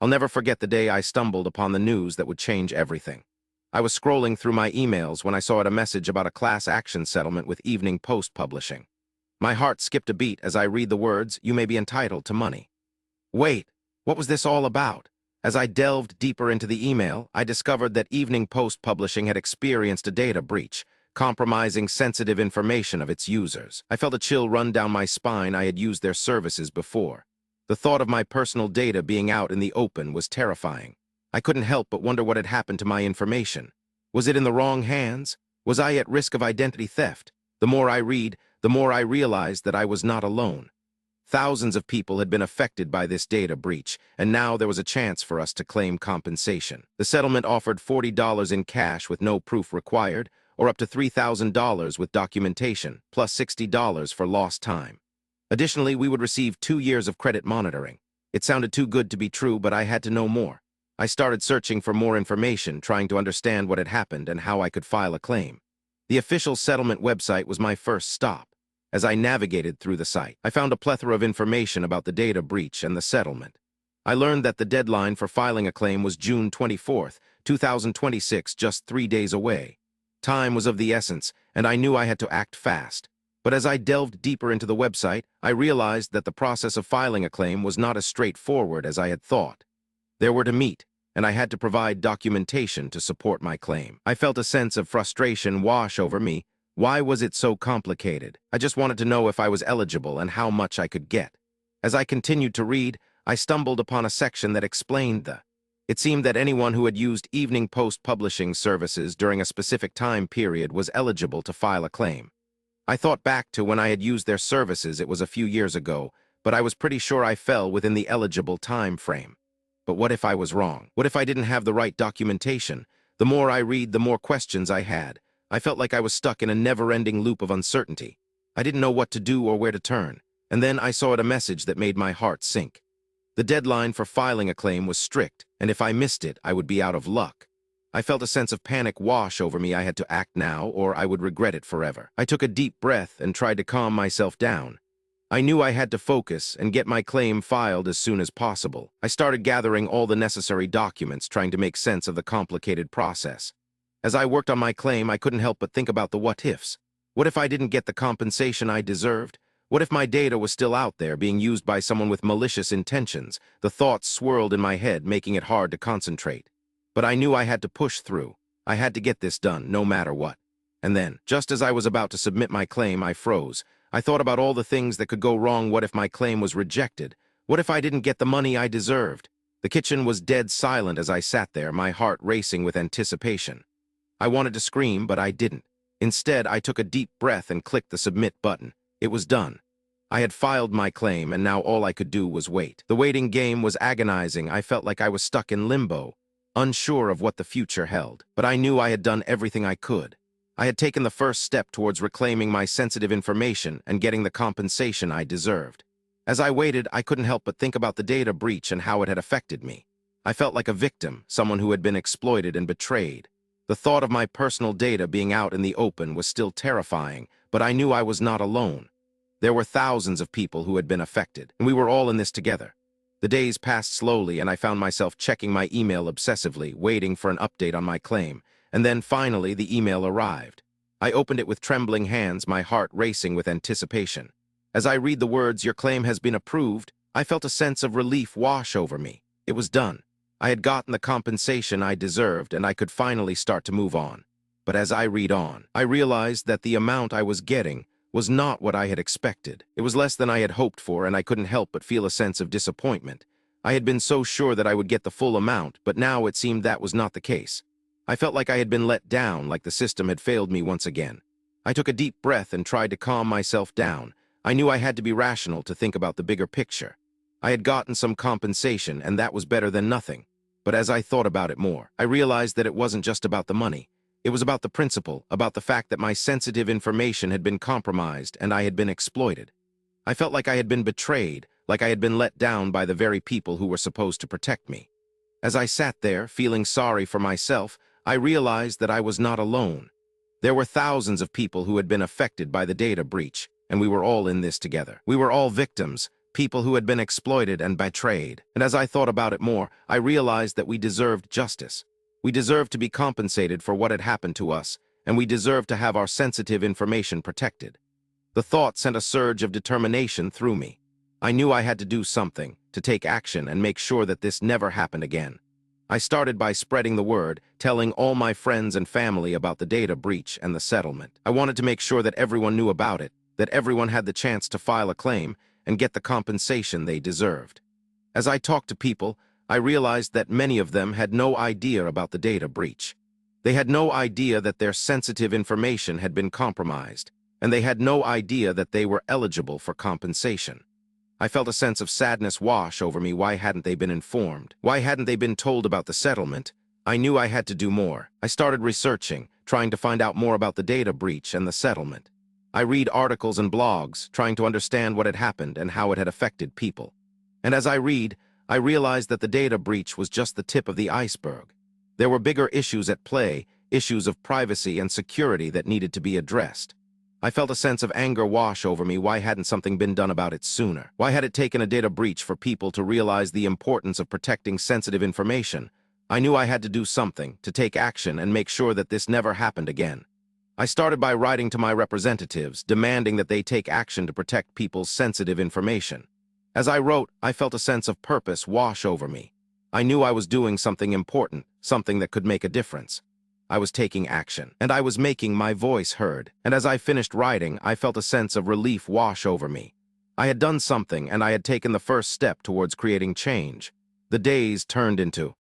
I'll never forget the day I stumbled upon the news that would change everything. I was scrolling through my emails when I saw a message about a class action settlement with Evening Post Publishing. My heart skipped a beat as I read the words, "You may be entitled to money." Wait, what was this all about? As I delved deeper into the email, I discovered that Evening Post Publishing had experienced a data breach, compromising sensitive information of its users. I felt a chill run down my spine. I had used their services before. The thought of my personal data being out in the open was terrifying. I couldn't help but wonder what had happened to my information. Was it in the wrong hands? Was I at risk of identity theft? The more I read, the more I realized that I was not alone. Thousands of people had been affected by this data breach, and now there was a chance for us to claim compensation. The settlement offered $40 in cash with no proof required, or up to $3,000 with documentation, plus $60 for lost time. Additionally, we would receive 2 years of credit monitoring. It sounded too good to be true, but I had to know more. I started searching for more information, trying to understand what had happened and how I could file a claim. The official settlement website was my first stop. As I navigated through the site, I found a plethora of information about the data breach and the settlement. I learned that the deadline for filing a claim was June 24, 2026, just 3 days away. Time was of the essence, and I knew I had to act fast. But as I delved deeper into the website, I realized that the process of filing a claim was not as straightforward as I had thought. There were to meet, and I had to provide documentation to support my claim. I felt a sense of frustration wash over me. Why was it so complicated? I just wanted to know if I was eligible and how much I could get. As I continued to read, I stumbled upon a section that explained It seemed that anyone who had used Evening Post Publishing services during a specific time period was eligible to file a claim. I thought back to when I had used their services. It was a few years ago, but I was pretty sure I fell within the eligible time frame. But what if I was wrong? What if I didn't have the right documentation? The more I read, the more questions I had. I felt like I was stuck in a never-ending loop of uncertainty. I didn't know what to do or where to turn. And then I saw a message that made my heart sink. The deadline for filing a claim was strict, and if I missed it, I would be out of luck. I felt a sense of panic wash over me. I had to act now, or I would regret it forever. I took a deep breath and tried to calm myself down. I knew I had to focus and get my claim filed as soon as possible. I started gathering all the necessary documents, trying to make sense of the complicated process. As I worked on my claim, I couldn't help but think about the what-ifs. What if I didn't get the compensation I deserved? What if my data was still out there, being used by someone with malicious intentions? The thoughts swirled in my head, making it hard to concentrate. But I knew I had to push through. I had to get this done, no matter what. And then, just as I was about to submit my claim, I froze. I thought about all the things that could go wrong. What if my claim was rejected? What if I didn't get the money I deserved? The kitchen was dead silent as I sat there, my heart racing with anticipation. I wanted to scream, but I didn't. Instead, I took a deep breath and clicked the submit button. It was done. I had filed my claim, and now all I could do was wait. The waiting game was agonizing. I felt like I was stuck in limbo, unsure of what the future held. But I knew I had done everything I could. I had taken the first step towards reclaiming my sensitive information and getting the compensation I deserved. As I waited, I couldn't help but think about the data breach and how it had affected me. I felt like a victim, someone who had been exploited and betrayed. The thought of my personal data being out in the open was still terrifying, but I knew I was not alone. There were thousands of people who had been affected, and we were all in this together. The days passed slowly, and I found myself checking my email obsessively, waiting for an update on my claim. And then, finally, the email arrived. I opened it with trembling hands, my heart racing with anticipation. As I read the words, "Your claim has been approved," I felt a sense of relief wash over me. It was done. I had gotten the compensation I deserved, and I could finally start to move on. But as I read on, I realized that the amount I was getting was not what I had expected. It was less than I had hoped for, and I couldn't help but feel a sense of disappointment. I had been so sure that I would get the full amount, but now it seemed that was not the case. I felt like I had been let down, like the system had failed me once again. I took a deep breath and tried to calm myself down. I knew I had to be rational to think about the bigger picture. I had gotten some compensation, and that was better than nothing. But as I thought about it more, I realized that it wasn't just about the money. It was about the principle, about the fact that my sensitive information had been compromised and I had been exploited. I felt like I had been betrayed, like I had been let down by the very people who were supposed to protect me. As I sat there, feeling sorry for myself, I realized that I was not alone. There were thousands of people who had been affected by the data breach, and we were all in this together. We were all victims, people who had been exploited and betrayed. And as I thought about it more, I realized that we deserved justice. We deserved to be compensated for what had happened to us, and we deserved to have our sensitive information protected. The thought sent a surge of determination through me. I knew I had to do something, to take action and make sure that this never happened again. I started by spreading the word, telling all my friends and family about the data breach and the settlement. I wanted to make sure that everyone knew about it, that everyone had the chance to file a claim and get the compensation they deserved. As I talked to people, I realized that many of them had no idea about the data breach. They had no idea that their sensitive information had been compromised, and they had no idea that they were eligible for compensation. I felt a sense of sadness wash over me. Why hadn't they been informed? Why hadn't they been told about the settlement? I knew I had to do more. I started researching, trying to find out more about the data breach and the settlement. I read articles and blogs, trying to understand what had happened and how it had affected people. And as I read, I realized that the data breach was just the tip of the iceberg. There were bigger issues at play, issues of privacy and security that needed to be addressed. I felt a sense of anger wash over me. Why hadn't something been done about it sooner? Why had it taken a data breach for people to realize the importance of protecting sensitive information? I knew I had to do something, to take action and make sure that this never happened again. I started by writing to my representatives, demanding that they take action to protect people's sensitive information. As I wrote, I felt a sense of purpose wash over me. I knew I was doing something important, something that could make a difference. I was taking action, and I was making my voice heard. And as I finished writing, I felt a sense of relief wash over me. I had done something, and I had taken the first step towards creating change. The days turned into